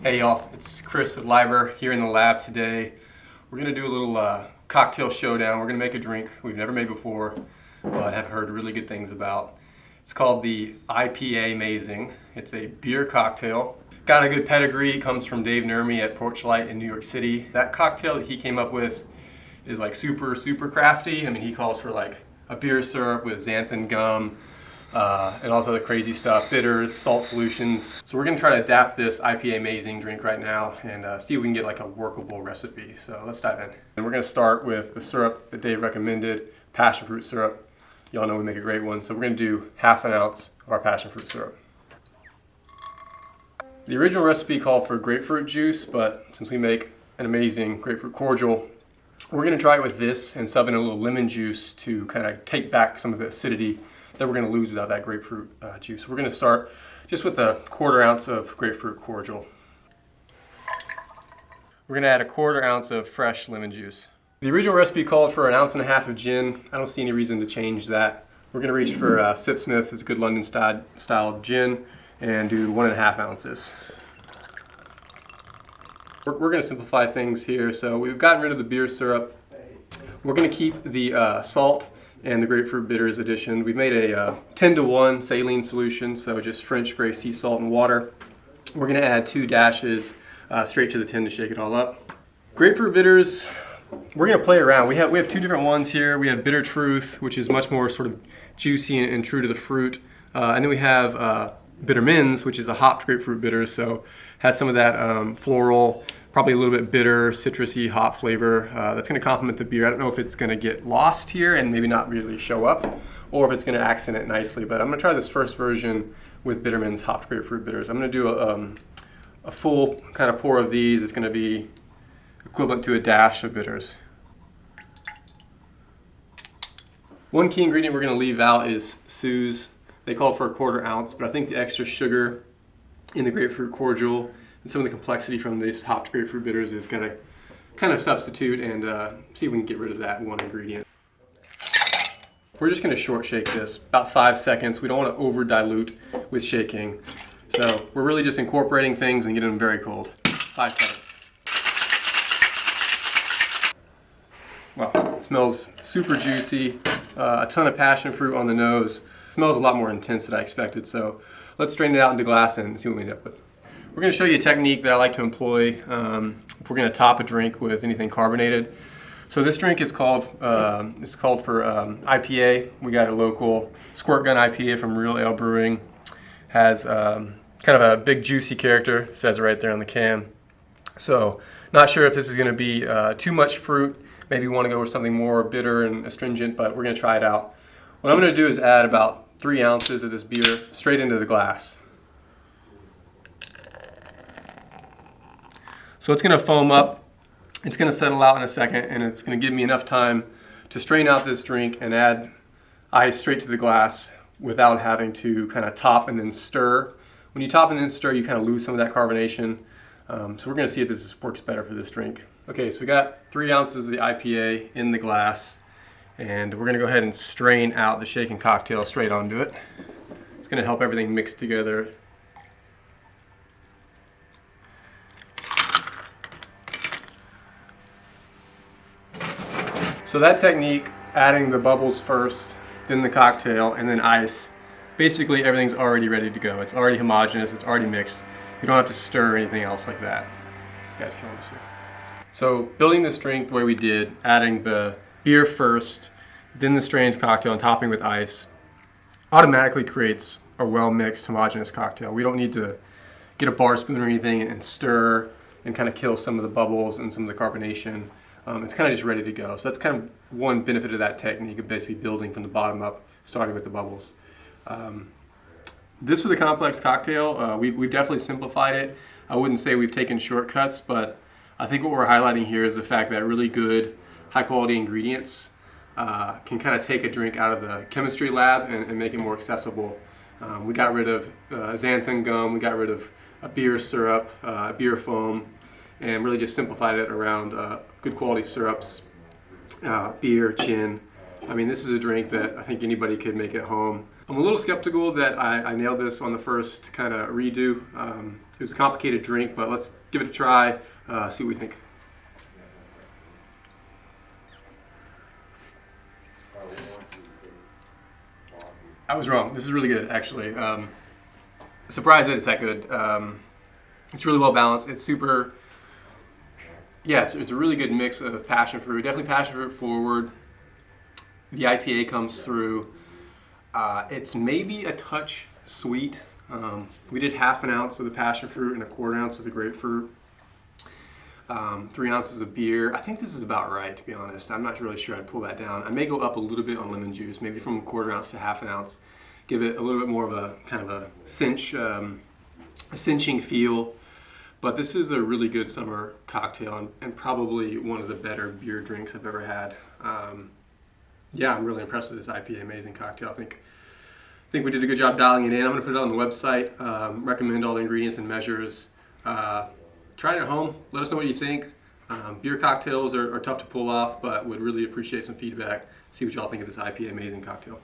Hey y'all, it's Chris with Liber here in the lab today. We're going to do a little cocktail showdown. We're going to make a drink we've never made before, but have heard really good things about. It's called the Ipa Mazing. It's a beer cocktail. Got a good pedigree. It comes from Dave Nurmi at Porchlight in New York City. That cocktail that he came up with is like super crafty. I mean, he calls for like a beer syrup with xanthan gum, and also the crazy stuff, bitters, salt solutions. So we're gonna try to adapt this Ipa Mazing drink right now and see if we can get like a workable recipe. So let's dive in. And we're gonna start with the syrup that Dave recommended, passionfruit syrup. Y'all know we make a great one. So we're gonna do ½ ounce of our passionfruit syrup. The original recipe called for grapefruit juice, but since we make an amazing grapefruit cordial, we're gonna try it with this and sub in a little lemon juice to kind of take back some of the acidity that we're going to lose without that grapefruit juice. So we're going to start just with a ½ ounce of grapefruit cordial. We're going to add a ½ ounce of fresh lemon juice. The original recipe called for 1.5 ounces of gin. I don't see any reason to change that. We're going to reach for Sipsmith. It's a good London style gin, and do 1.5 ounces. We're going to simplify things here. So we've gotten rid of the beer syrup. We're going to keep the salt and the grapefruit bitters addition. We've made a 10-to-1 saline solution, so just French gray sea salt and water. We're gonna add 2 dashes straight to the tin to shake it all up. Grapefruit bitters, we're gonna play around. We have 2 different ones here. We have Bitter Truth, which is much more sort of juicy and true to the fruit. And then we have Bittermen's, which is a hopped grapefruit bitters, so has some of that floral, probably a little bit bitter, citrusy, hop flavor. That's going to complement the beer. I don't know if it's going to get lost here and maybe not really show up, or if it's going to accent it nicely. But I'm going to try this first version with Bitterman's hopped grapefruit bitters. I'm going to do a full kind of pour of these. It's going to be equivalent to a dash of bitters. One key ingredient we're going to leave out is Suze. They call it for a ½ ounce, but I think the extra sugar in the grapefruit cordial and some of the complexity from these hopped grapefruit bitters is going to kind of substitute and see if we can get rid of that one ingredient. We're just going to short shake this, about 5 seconds. We don't want to over dilute with shaking. So we're really just incorporating things and getting them very cold. 5 seconds. Wow, it smells super juicy. A ton of passion fruit on the nose. It smells a lot more intense than I expected. So let's strain it out into glass and see what we end up with. We're going to show you a technique that I like to employ if we're going to top a drink with anything carbonated. So this drink is called for IPA. We got a local squirt gun IPA from Real Ale Brewing. Has kind of a big juicy character. It says it right there on the can. So not sure if this is going to be too much fruit. Maybe you want to go with something more bitter and astringent, but we're going to try it out. What I'm going to do is add about 3 ounces of this beer straight into the glass. So it's going to foam up, it's going to settle out in a second, and it's going to give me enough time to strain out this drink and add ice straight to the glass without having to kind of top and then stir. When you top and then stir, you kind of lose some of that carbonation. So we're going to see if this works better for this drink. Okay, so we got 3 ounces of the IPA in the glass, and we're going to go ahead and strain out the shaken cocktail straight onto it. It's going to help everything mix together. So that technique, adding the bubbles first, then the cocktail, and then ice, basically everything's already ready to go. It's already homogeneous, it's already mixed. You don't have to stir or anything else like that. This guy's killing us here. So building this drink the way we did, adding the beer first, then the strained cocktail and topping with ice, automatically creates a well-mixed homogeneous cocktail. We don't need to get a bar spoon or anything and stir and kind of kill some of the bubbles and some of the carbonation. It's kind of just ready to go. So that's kind of one benefit of that technique of basically building from the bottom up, starting with the bubbles. This was a complex cocktail. We've definitely simplified it. I wouldn't say we've taken shortcuts, but I think what we're highlighting here is the fact that really good, high quality ingredients can kind of take a drink out of the chemistry lab and make it more accessible. We got rid of xanthan gum, we got rid of a beer syrup, beer foam, and really just simplified it around good quality syrups, beer, gin, I mean, this is a drink that I think anybody could make at home. I'm a little skeptical that I nailed this on the first kind of redo. It was a complicated drink, but let's give it a try, see what we think. I was wrong. This is really good, actually. Surprised that it's that good. It's really well balanced. It's super, yeah, it's a really good mix of passion fruit. Definitely passion fruit forward. The IPA comes through. It's maybe a touch sweet. We did 1/2 ounce of the passion fruit and 1/4 ounce of the grapefruit. 3 ounces of beer. I think this is about right, to be honest. I'm not really sure I'd pull that down. I may go up a little bit on lemon juice, maybe from 1/4 ounce to 1/2 ounce. Give it a little bit more of a kind of a cinching feel. But this is a really good summer cocktail and probably one of the better beer drinks I've ever had. Yeah, I'm really impressed with this IPA Mazing cocktail. I think we did a good job dialing it in. I'm going to put it on the website. Recommend all the ingredients and measures. Try it at home. Let us know what you think. Beer cocktails are tough to pull off, but would really appreciate some feedback. See what y'all think of this IPA Mazing cocktail.